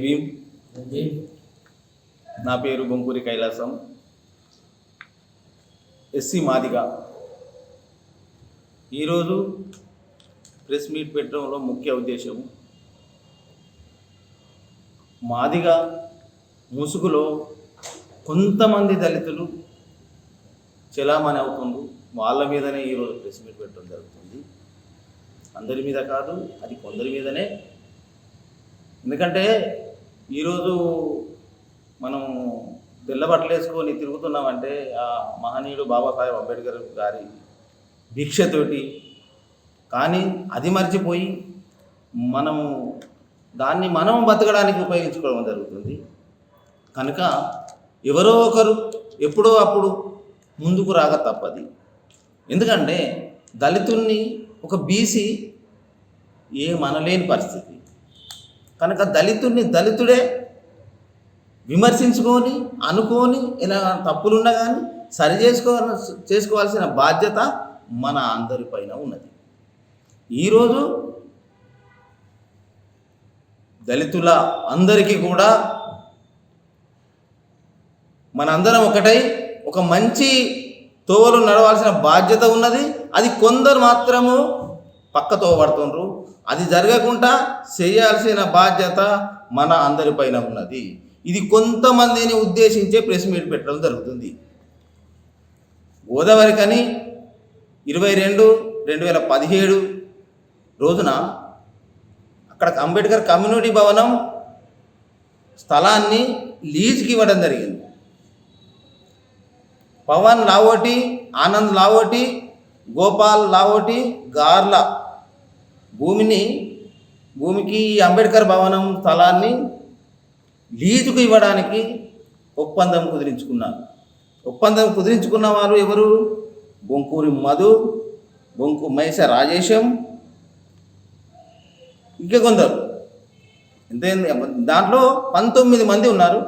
భీమ్. నా పేరు బొంకూరి కైలాసం, ఎస్సీ మాదిగ. ఈరోజు ప్రెస్ మీట్ పెట్టడంలో ముఖ్య ఉద్దేశం, మాదిగ ముసుగులో కొంతమంది దళితులు చలామణి అవుతుండ్రు. వాళ్ళ మీదనే ఈరోజు ప్రెస్ మీట్ పెట్టడం జరుగుతుంది. అందరి మీద కాదు, అది కొందరి మీదనే. ఎందుకంటే ఈరోజు మనం తెల్లబట్టలు వేసుకొని తిరుగుతున్నామంటే ఆ మహనీయుడు బాబాసాహెబ్ అంబేద్కర్ గారి దీక్షతోటి. కానీ అది మర్చిపోయి దాన్ని మనం బతకడానికి ఉపయోగించుకోవడం జరుగుతుంది. కనుక ఎవరో ఒకరు ఎప్పుడో అప్పుడు ముందుకు రాక తప్పది. ఎందుకంటే దళితుల్ని ఒక బీసీ ఏమనలేని పరిస్థితి. కనుక దళితుడే విమర్శించుకొని అనుకొని ఇలా తప్పులున్నా కానీ సరి చేసుకోవాల్సిన బాధ్యత మన అందరిపైన ఉన్నది. ఈరోజు దళితుల అందరికీ కూడా మనందరం ఒకటై ఒక మంచి తోవలు నడవాల్సిన బాధ్యత ఉన్నది. అది కొందరు మాత్రము పక్కతో పడుతుండ్రు. అది జరగకుండా చేయాల్సిన బాధ్యత మన అందరిపైన ఉన్నది. ఇది కొంతమందిని ఉద్దేశించే ప్రెస్ మీట్ పెట్టడం జరుగుతుంది. గోదావరికని 22/2017 రోజున అక్కడ అంబేద్కర్ కమ్యూనిటీ భవనం స్థలాన్ని లీజుకి ఇవ్వడం జరిగింది. పవన్ లావోటి, ఆనంద్ లావోటి, గోపాల్ లావోటి గార్ల భూమికి అంబేద్కర్ భవనం స్థలాన్ని లీజుకు ఇవ్వడానికి ఒప్పందం కుదిరించుకున్నారు. ఒప్పందం కుదిరించుకున్న వారు ఎవరు? బొంకూరి మధు, మైస రాజేశం, ఇంకా కొందరు. దాంట్లో 19 మంది ఉన్నారు.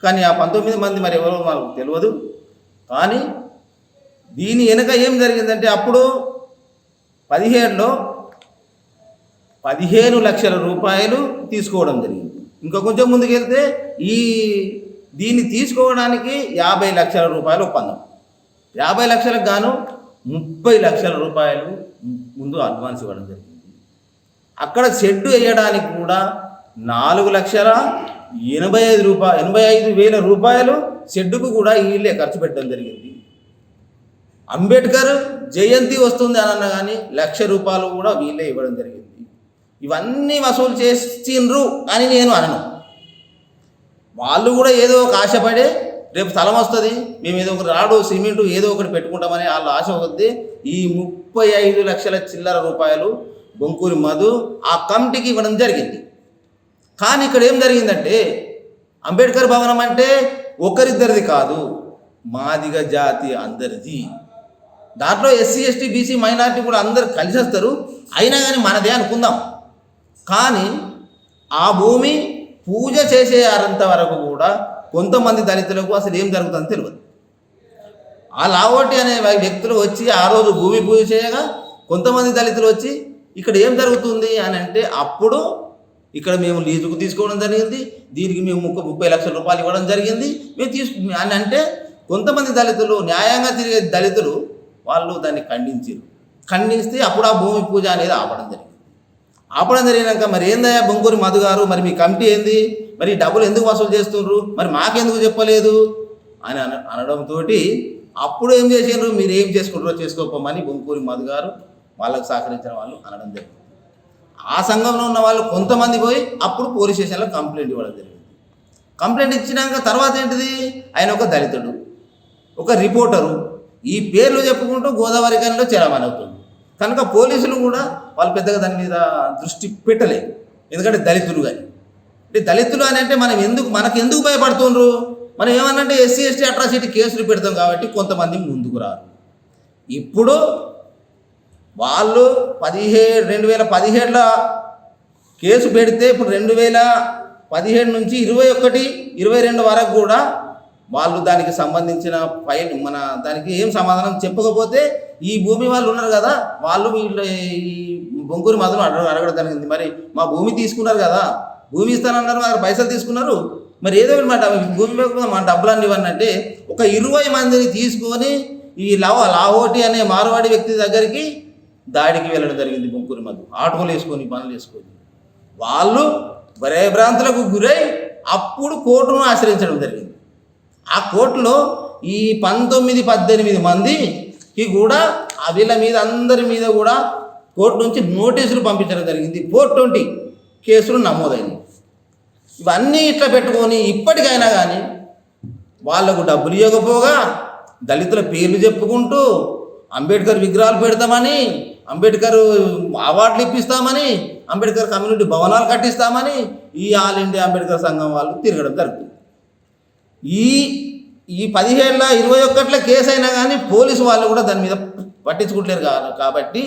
కానీ ఆ 19 మంది మరి ఎవరో మనకు తెలియదు. కానీ దీని వెనుక ఏం జరిగిందంటే అప్పుడు 17లో 15 లక్షల రూపాయలు తీసుకోవడం జరిగింది. ఇంకా కొంచెం ముందుకెళ్తే దీన్ని తీసుకోవడానికి 50 లక్షల రూపాయలు ఒప్పందం. 50 లక్షలకు గాను 30 లక్షల రూపాయలు ముందు అడ్వాన్స్ ఇవ్వడం జరిగింది. అక్కడ షెడ్డు వేయడానికి కూడా 4,85,000 రూపాయలు షెడ్డుకు కూడా వీళ్ళే ఖర్చు పెట్టడం జరిగింది. అంబేద్కర్ జయంతి వస్తుంది అని అన్నా కానీ 1,00,000 రూపాయలు కూడా వీళ్ళే ఇవ్వడం జరిగింది. ఇవన్నీ వసూలు చేసిండ్రు అని నేను అనను. వాళ్ళు కూడా ఏదో ఒక ఆశపడే రేపు స్థలం వస్తుంది, మేము ఏదో ఒక రాడు సిమెంటు ఏదో ఒకటి పెట్టుకుంటామని వాళ్ళ ఆశ వద్ది ఈ 35 లక్షల చిల్లర రూపాయలు బొంకూరి మధు ఆ కమిటీకి ఇవ్వడం జరిగింది. కానీ ఇక్కడ ఏం జరిగిందంటే అంబేద్కర్ భవనం అంటే ఒకరిద్దరిది కాదు, మాదిగ జాతి అందరిది. దాంట్లో ఎస్సీ, ఎస్టీ, బీసీ, మైనారిటీ కూడా అందరు కలిసి వస్తారు. అయినా కానీ మనదే అనుకుందాం. కానీ ఆ భూమి పూజ చేసేంత వరకు కూడా కొంతమంది దళితులకు అసలు ఏం జరుగుతుందో తెలియదు. ఆ లావోటి అనే వ్యక్తులు వచ్చి ఆ రోజు భూమి పూజ చేయగా కొంతమంది దళితులు వచ్చి ఇక్కడ ఏం జరుగుతుంది అని అంటే అప్పుడు ఇక్కడ మేము లీజుకు తీసుకోవడం జరిగింది, దీనికి మేము 30 లక్షల రూపాయలు ఇవ్వడం జరిగింది మేము అని అంటే కొంతమంది దళితులు, న్యాయంగా తిరిగే దళితులు వాళ్ళు దాన్ని ఖండిస్తే అప్పుడు ఆ భూమి పూజ అనేది ఆపడం జరిగినాక మరి ఏందయ్యా బొంకూరి మధు గారు, మరి మీ కమిటీ ఏంది, మరి డబ్బులు ఎందుకు వసూలు చేస్తుండ్రు, మరి మాకెందుకు చెప్పలేదు అని అనడంతో అప్పుడు ఏం చేసిండ్రు, మీరు ఏం చేసుకుంటారో చేసుకోపోమని బొంకూరి మధు గారు వాళ్ళకు సహకరించిన వాళ్ళు అనడం జరిగింది. ఆ సంఘంలో ఉన్న వాళ్ళు కొంతమంది పోయి అప్పుడు పోలీస్ స్టేషన్లో కంప్లైంట్ ఇవ్వడం జరిగింది. కంప్లైంట్ ఇచ్చినాక తర్వాత ఏంటిది, ఆయన ఒక దళితుడు, ఒక రిపోర్టరు, ఈ పేర్లు చెప్పుకుంటూ గోదావరి గనిలో చలామణి అవుతుంది. కనుక పోలీసులు కూడా వాళ్ళు పెద్దగా దాని మీద దృష్టి పెట్టలేదు. ఎందుకంటే దళితులు కానీ అంటే దళితులు అని అంటే మనకు ఎందుకు భయపడుతుండ్రు, మనం ఏమన్నంటే ఎస్సీ, ఎస్టీ అట్రాసిటీ కేసులు పెడతాం కాబట్టి కొంతమంది ముందుకు రారు. ఇప్పుడు వాళ్ళు 2017లో కేసు పెడితే ఇప్పుడు 2017 నుంచి 21-22 వరకు కూడా వాళ్ళు దానికి సంబంధించిన ఫైల్ దానికి ఏం సమాధానం చెప్పకపోతే ఈ భూమి వాళ్ళు ఉన్నారు కదా, వాళ్ళు వీళ్ళు ఈ బొంకూరి మధును అడగడం జరిగింది. మరి మా భూమి తీసుకున్నారు కదా, భూమి ఇస్తానన్నారు, మా దగ్గర పైసలు తీసుకున్నారు. మరి ఏదో ఒకటి మాట భూమి మీద మా డబ్బులన్నీ ఇవ్వండి అంటే ఒక 20 మందిని తీసుకొని ఈ లావోటి అనే మార్వాడి వ్యక్తి దగ్గరికి దాడికి వెళ్ళడం జరిగింది. బొంకూరి మధు ఆటోలు వేసుకొని పనులు వేసుకొని వాళ్ళు భయభ్రాంతులకు గురై అప్పుడు కోర్టును ఆశ్రయించడం జరిగింది. ఆ కోర్టులో ఈ 19-18 మందికి కూడా వీళ్ళ మీద అందరి మీద కూడా కోర్టు నుంచి నోటీసులు పంపించడం జరిగింది. 420 కేసులు నమోదైనవి. ఇవన్నీ ఇట్లా పెట్టుకొని ఇప్పటికైనా కానీ వాళ్లకు డబ్బులు ఇవ్వకపోగా దళితుల పేర్లు చెప్పుకుంటూ అంబేద్కర్ విగ్రహాలు పెడతామని, అంబేద్కర్ అవార్డులు ఇప్పిస్తామని, అంబేద్కర్ కమ్యూనిటీ భవనాలు కట్టిస్తామని ఈ ఆల్ ఇండియా అంబేద్కర్ సంఘం వాళ్ళు తిరగడం జరుగుతుంది. ఈ 17-21 కేసు అయినా కానీ పోలీసు వాళ్ళు కూడా దాని మీద పట్టించుకుంటలేరు కాబట్టి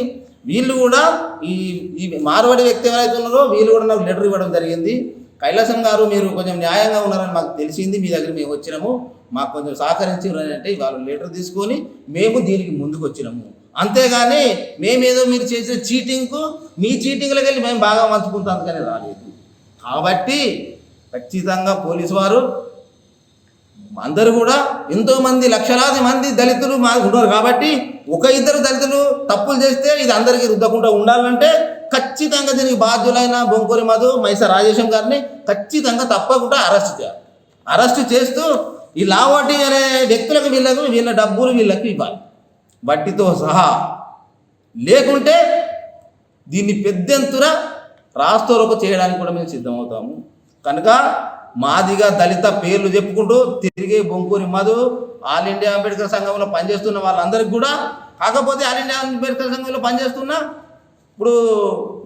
వీళ్ళు కూడా ఈ మార్వాడి వ్యక్తి ఎవరైతే ఉన్నారో వీళ్ళు కూడా నాకు లెటర్ ఇవ్వడం జరిగింది. కైలాసం గారు మీరు కొంచెం న్యాయంగా ఉన్నారని మాకు తెలిసింది, మీ దగ్గర మేము వచ్చినాము, మాకు కొంచెం సహకరించి అంటే వాళ్ళు లెటర్ తీసుకొని మేము దీనికి ముందుకు వచ్చినాము. అంతేగాని మేమేదో మీరు చేసిన చీటింగ్కు మీ చీటింగ్లోకి వెళ్ళి మేము బాగా మంచుకుంటాం కానీ రాలేదు. కాబట్టి ఖచ్చితంగా పోలీసు వారు అందరూ కూడా ఎంతోమంది లక్షలాది మంది దళితులు మాకు ఉన్నారు కాబట్టి 1-2 దళితులు తప్పులు చేస్తే ఇది అందరికీ రుద్దకుండా ఉండాలంటే ఖచ్చితంగా దీనికి బాధ్యులైన బొంకూరి మధు, మైసా రాజేశం గారిని ఖచ్చితంగా తప్పకుండా అరెస్ట్ చేయాలి. అరెస్ట్ చేస్తూ ఈ లావోటి అనే వ్యక్తులకు వీళ్ళ డబ్బులు వీళ్ళకి ఇవ్వాలి వడ్డీతో సహా. లేకుంటే దీన్ని పెద్దెంతున రాస్తోరకు చేయడానికి కూడా మేము సిద్ధమవుతాము. కనుక మాదిగా దళిత పేర్లు చెప్పుకుంటూ తిరిగే బొంకూరి మధు ఆల్ ఇండియా అంబేద్కర్ సంఘంలో పనిచేస్తున్న వాళ్ళందరికీ కూడా, కాకపోతే ఆల్ ఇండియా అంబేద్కర్ సంఘంలో పనిచేస్తున్న ఇప్పుడు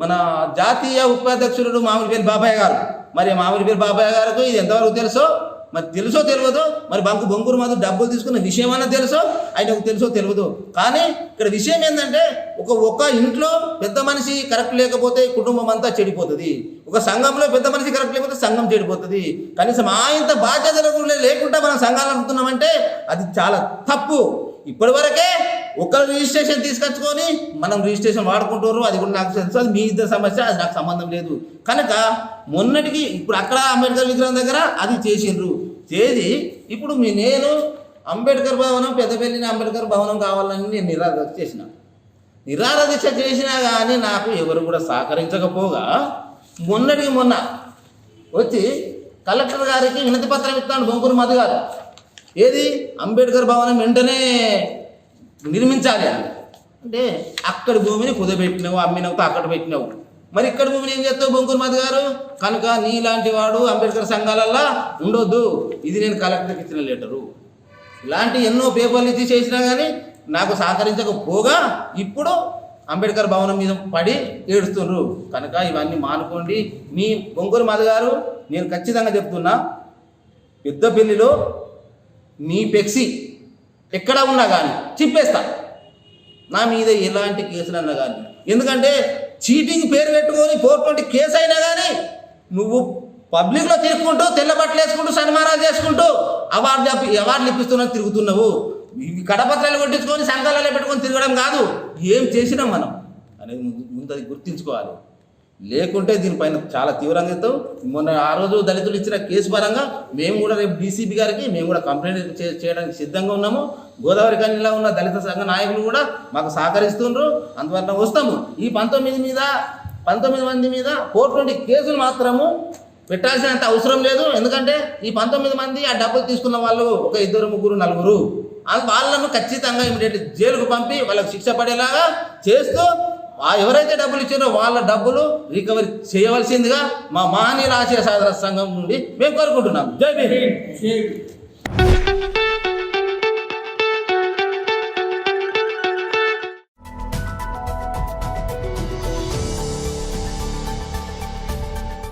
మన జాతీయ ఉపాధ్యక్షుడు మామిడిపల్లి బాబాయ్ గారు, మరి మామిడిపల్లి బాబాయ్ గారికి ఇది ఎంతవరకు తెలుసో మరి తెలుసో తెలియదు, మరి బొంకూరి మధు డబ్బులు తీసుకున్న విషయం అన్నా తెలుసో ఆయనకు తెలుసో తెలియదు. కానీ ఇక్కడ విషయం ఏంటంటే ఒక ఇంట్లో పెద్ద మనిషి కరెక్ట్ లేకపోతే కుటుంబం అంతా చెడిపోతుంది, ఒక సంఘంలో పెద్ద మనిషి కరెక్ట్ లేకపోతే సంఘం చెడిపోతుంది. కనీసం ఇంత బాధ్యతలు లేకుండా మనం సంఘాలు అనుకున్నామంటే అది చాలా తప్పు. ఇప్పటి వరకే ఒకరు రిజిస్ట్రేషన్ తీసుకొచ్చుకొని మనం రిజిస్ట్రేషన్ వాడుకుంటారు, అది కూడా నాకు తెలుసు, అది మీ ఇద్దరు సమస్య, అది నాకు సంబంధం లేదు. కనుక మొన్నటికి ఇప్పుడు అక్కడ అంబేద్కర్ విగ్రహం దగ్గర అది చేసిండ్రు, చేసి ఇప్పుడు నేను అంబేద్కర్ భవనం పెద్దపల్లిని అంబేద్కర్ భవనం కావాలని నేను నిరాదీక్ష చేసినా కానీ నాకు ఎవరు కూడా సహకరించకపోగా మొన్నటికి మొన్న వచ్చి కలెక్టర్ గారికి వినతి పత్రం ఇస్తాడు బొంకూరి మధు గారు. ఏది అంబేద్కర్ భవనం వెంటనే నిర్మించాలి అంటే అక్కడి భూమిని కుదబెట్టినావు, అమ్మినవు, అక్కడ పెట్టినావు, మరి ఇక్కడ భూమిని ఏం చేస్తావు బొంకూరి మధు గారు? కనుక నీలాంటి వాడు అంబేద్కర్ సంఘాలల్లో ఉండొద్దు, ఇది నేను కలెక్టర్కి ఇచ్చిన లెటరు. ఇలాంటి ఎన్నో పేపర్లు ఇచ్చి చేసినా కానీ నాకు సహకరించకపోగా ఇప్పుడు అంబేద్కర్ భవనం మీద పడి ఏడుస్తున్నారు. కనుక ఇవన్నీ మానుకోండి. మీ బొంకూరి మధు గారు నేను ఖచ్చితంగా చెప్తున్నా, పెద్దపల్లిలో మీ పెక్సీ ఎక్కడ ఉన్నా కానీ చింపేస్తా, నా మీద ఎలాంటి కేసులన్నా కానీ. ఎందుకంటే చీటింగ్ పేరు పెట్టుకొని 420 కేసు అయినా కానీ నువ్వు పబ్లిక్లో తిరుగుకుంటూ తెల్ల బట్టలు వేసుకుంటూ సన్మానాలు చేసుకుంటూ అవార్డులు ఇప్పిస్తున్నా తిరుగుతున్నావు. ఇవి కడపత్రాలు కొట్టించుకొని సంఘాలలో పెట్టుకొని తిరగడం కాదు, ఏం చేసినాం మనం అనేది ముందు అది గుర్తించుకోవాలి. లేకుంటే దీనిపైన చాలా తీవ్రంగా ఇస్తాం. మొన్న ఆ రోజు దళితులు ఇచ్చిన కేసు పరంగా మేము కూడా రేపు డీసీపీ గారికి మేము కూడా కంప్లైంట్ చేయడానికి సిద్ధంగా ఉన్నాము. గోదావరి కనిలో ఉన్న దళిత సంఘ నాయకులు కూడా మాకు సహకరిస్తున్నారు, అందువల్ల వస్తాము. ఈ 19 మంది మీద 420 కేసులు మాత్రము పెట్టాల్సినంత అవసరం లేదు. ఎందుకంటే ఈ 19 మంది ఆ డబ్బులు తీసుకున్న వాళ్ళు 1, 2, 3, 4 వాళ్ళను ఖచ్చితంగా ఇమీడియట్లీ జైలుకు పంపి వాళ్ళకు శిక్ష పడేలాగా చేస్తూ ఎవరైతే డబ్బులు ఇచ్చారో వాళ్ళ డబ్బులు రికవరీ చేయవలసిందిగా మా మానీయ ఆశయ సాధన సంఘం నుండి మేము కోరుకుంటున్నాం. జై భీమ్.